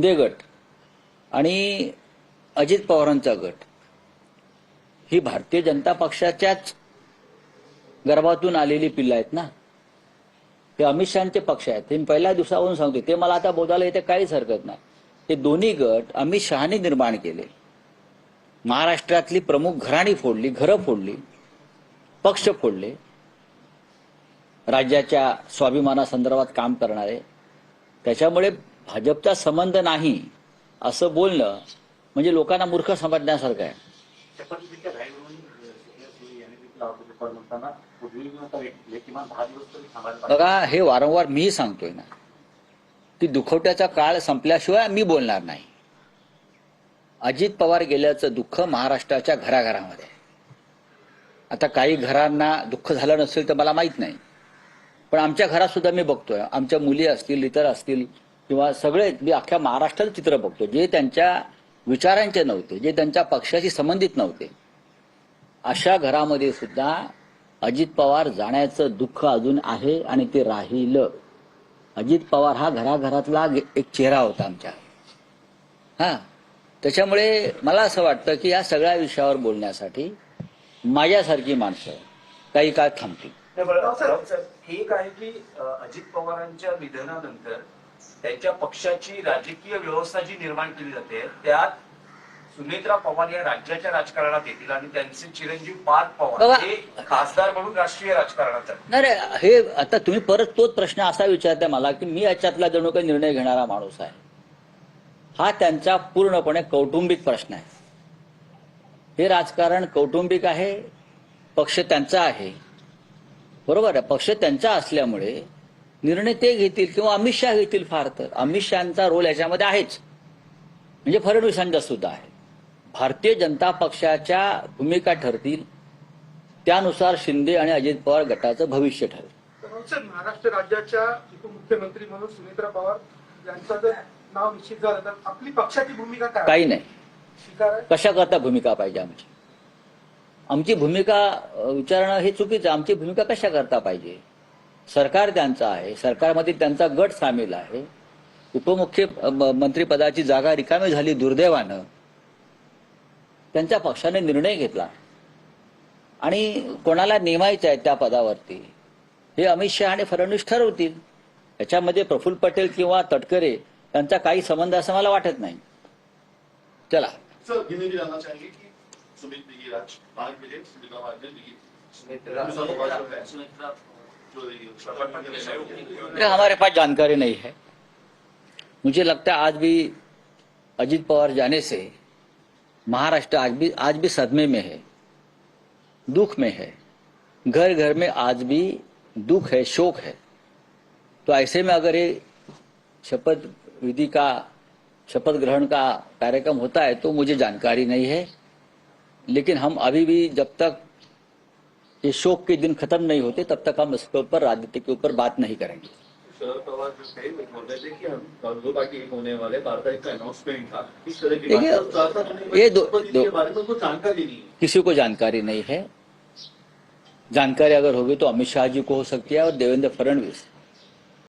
शिंदे गट आणि अजित पवारांचा गट ही भारतीय जनता पक्षाच्याच गर्भातून आलेली पिल्लं आहेत ना. ते अमित शहाचे पक्ष आहेत. ते पहिल्या दिवसावरून सांगतो. ते मला आता बोलायला इथे काहीच हरकत नाही. हे दोन्ही गट अमित शहाने निर्माण केले. महाराष्ट्रातली प्रमुख घराणी फोडली, घरं फोडली, पक्ष फोडले, राज्याच्या स्वाभिमानासंदर्भात काम करणारे. त्याच्यामुळे भाजपचा संबंध नाही असं बोलणं म्हणजे लोकांना मूर्ख समजण्यासारखं आहे. बघा, हे वारंवार मीही सांगतोय ना की दुखवट्याचा काळ संपल्याशिवाय मी बोलणार नाही. अजित पवार गेल्याचं दुःख महाराष्ट्राच्या घराघरामध्ये. आता काही घरांना दुःख झालं नसेल तर मला माहित नाही, पण आमच्या घरात सुद्धा मी बघतोय. आमच्या मुली असतील, इतर असतील किंवा सगळे, मी अख्ख्या महाराष्ट्राचं चित्र बघतो जे त्यांच्या विचारांचे नव्हते, जे त्यांच्या पक्षाशी संबंधित नव्हते. अशा घरामध्ये सुद्धा अजित पवार जाण्याचं दुःख अजून आहे आणि ते राहिलं. अजित पवार हा घराघरातला एक चेहरा होता आमच्या. त्याच्यामुळे मला असं वाटतं की या सगळ्या विषयावर बोलण्यासाठी माझ्यासारखी माणसं काही काळ थांबतील. एक आहे की अजित पवारांच्या निधनानंतर त्यांच्या पक्षाची राजकीय व्यवस्था जी निर्माण केली जाते त्यात सुनेत्रा पवार या राज्याच्या राजकारणात येतील आणि त्यांचे चिरंजीव पार्थ पवार हे खासदार म्हणून राष्ट्रीय राजकारणात. नाही, हे आता तुम्ही परत तोच प्रश्न असा विचारताय मला की मी याच्यातला जणू काही निर्णय घेणारा माणूस आहे. हा त्यांचा पूर्णपणे कौटुंबिक प्रश्न आहे. हे राजकारण कौटुंबिक आहे. पक्ष त्यांचा आहे, बरोबर आहे. पक्ष त्यांचा असल्यामुळे निर्णय ते घेतील किंवा अमित शहा घेतील. फार तर अमित शहाचा रोल याच्यामध्ये आहेच, म्हणजे फडणवीसांचा सुद्धा आहे. भारतीय जनता पक्षाच्या भूमिका ठरतील, त्यानुसार शिंदे आणि अजित पवार गटाचं भविष्य ठरेल. महाराष्ट्र राज्याच्या उपमुख्यमंत्री म्हणून सुनेत्रा पवार यांचं जर नाव निश्चित झालं तर आपली पक्षाची भूमिका काय? काही नाही. कशा करता भूमिका पाहिजे आमची? आमची भूमिका विचारणं हे चुकीचं. आमची भूमिका कशा करता पाहिजे? सरकार त्यांचं आहे, सरकारमध्ये त्यांचा गट सामील आहे. उपमुख्यमंत्रीपदाची जागा रिकामी झाली दुर्दैवानं. त्यांच्या पक्षाने निर्णय घेतला आणि कोणाला नेमायचं आहे त्या पदावरती हे अमित शहा आणि फडणवीस ठरवतील. याच्यामध्ये प्रफुल्ल पटेल किंवा तटकरे यांचा काही संबंध असं मला वाटत नाही. चला, हमारे पास जानकारी नहीं है. मुझे लगता है आज भी अजित पवार जाने से महाराष्ट्र आज भी सदमे में है, दुख में है. घर घर में आज भी दुख है, शोक है. तो ऐसे में अगर ये शपथ ग्रहण का कार्यक्रम होता है तो मुझे जानकारी नहीं है. लेकिन हम अभी भी जब तक ये शोक के दिन खत्म नहीं होते तब तक हम इसके ऊपर, राजनीति के ऊपर बात नहीं करेंगे. शरद पवार जो थे बोल रहे थे कि हम दो पार्टी एक होने वाले, भारत का अनाउंसमेंट था. इस तरह की बात जानकारी नहीं, किसी को जानकारी नहीं है. जानकारी अगर होगी तो अमित शाह जी को हो सकती है और देवेंद्र फडणवीस